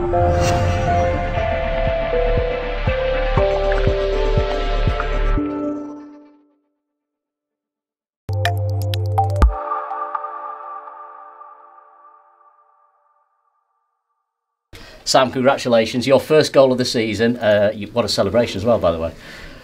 Sam, congratulations. Your first goal of the season. What a celebration as well, by the way.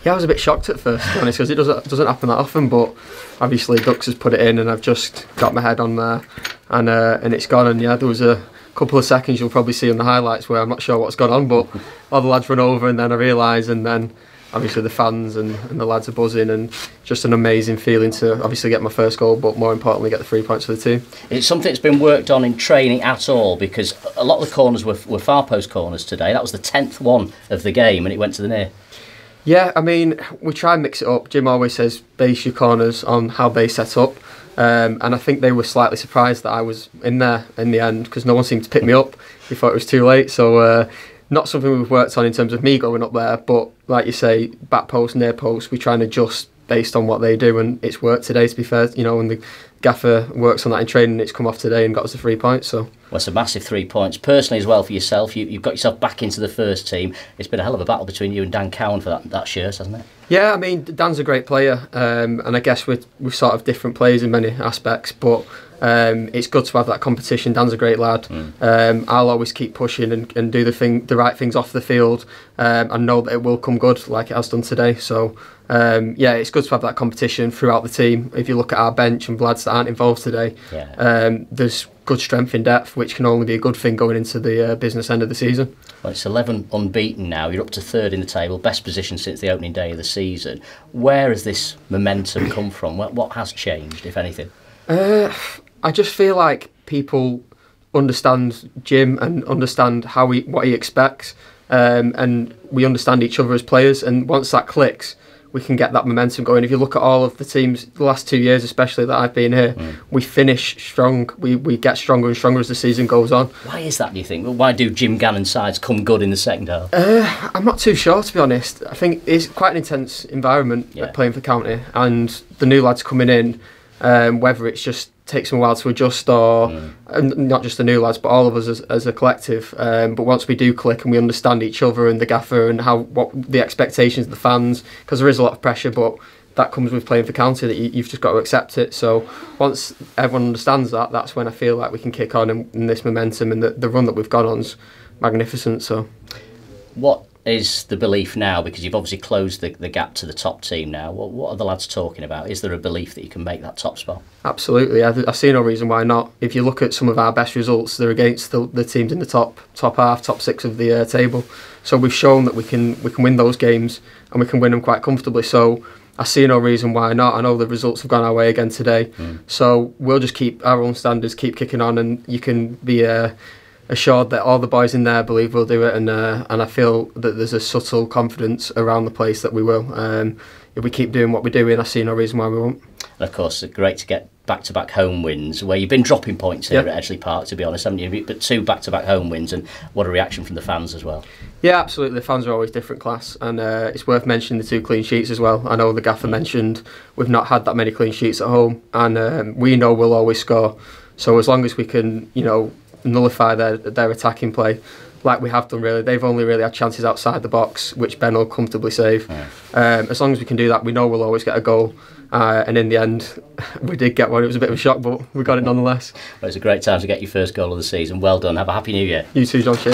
Yeah, I was a bit shocked at first, to be honest, because it doesn't happen that often, but obviously Dux has put it in and I've just got my head on there and it's gone. And yeah, there was a couple of seconds you'll probably see on the highlights where I'm not sure what's gone on, but all the lads run over and then I realise, and then obviously the fans and the lads are buzzing, and just an amazing feeling to obviously get my first goal, but more importantly get the 3 points for the team. It's something that's been worked on in training at all, because a lot of the corners were far post corners today. That was the 10th one of the game and it went to the near. Yeah, I mean, we try and mix it up. Jim always says base your corners on how they set up, and I think they were slightly surprised that I was in there in the end, because no one seemed to pick me up. They thought it was too late, so not something we've worked on in terms of me going up there, but like you say, back post, near post, we try and adjust based on what they do, and it's worked today, to be fair. You know, when the gaffer works on that in training, it's come off today and got us the 3 points. So well, it's a massive 3 points personally as well for yourself. You've got yourself back into the first team. It's been a hell of a battle between you and Dan Cowan for that shirt, hasn't it? Yeah, I mean, Dan's a great player, and I guess we're sort of different players in many aspects, but it's good to have that competition. Dan's a great lad. I'll always keep pushing and do the right things off the field, and know that it will come good like it has done today. So yeah, it's good to have that competition throughout the team. If you look at our bench and lads that aren't involved today, there's good strength in depth, which can only be a good thing going into the business end of the season. Well, it's 11 unbeaten now. You're up to third in the table, best position since the opening day of the season. Where has this momentum come from? What has changed, if anything? I just feel like people understand Jim and understand what he expects, and we understand each other as players, and once that clicks, we can get that momentum going. If you look at all of the teams the last 2 years, especially that I've been here, we finish strong. We get stronger and stronger as the season goes on. Why is that, do you think? Why do Jim Gannon's sides come good in the second half? I'm not too sure, to be honest. I think it's quite an intense environment playing for County, and the new lads coming in, whether it's just takes them a while to adjust, or not just the new lads but all of us as a collective, but once we do click and we understand each other and the gaffer and what the expectations of the fans, because there is a lot of pressure, but that comes with playing for County, that you've just got to accept it. So once everyone understands that, that's when I feel like we can kick on, and this momentum and the run that we've gone on's magnificent. So what is the belief now, because you've obviously closed the gap to the top team now? What are the lads talking about? Is there a belief that you can make that top spot? Absolutely, I see no reason why not. If you look at some of our best results, they're against the teams in the top half, top six of the table. So we've shown that we can win those games, and we can win them quite comfortably. So I see no reason why not. I know the results have gone our way again today, so we'll just keep our own standards, keep kicking on, and you can be assured that all the boys in there believe we'll do it, and I feel that there's a subtle confidence around the place that we will. If we keep doing what we're doing, I see no reason why we won't. And of course, it's great to get back-to-back home wins, where you've been dropping points here at Edgeley Park, to be honest, haven't you? But 2 back-to-back home wins, and what a reaction from the fans as well. Yeah, absolutely. The fans are always different class, and it's worth mentioning the 2 clean sheets as well. I know the gaffer mentioned we've not had that many clean sheets at home, and we know we'll always score. So as long as we can, nullify their attacking play, like we have done really. They've only really had chances outside the box, which Ben will comfortably save. As long as we can do that, we know we'll always get a goal. And in the end, we did get one. It was a bit of a shock, but we got it nonetheless. Well, it's a great time to get your first goal of the season. Well done. Have a happy new year. You too, John. Cheers.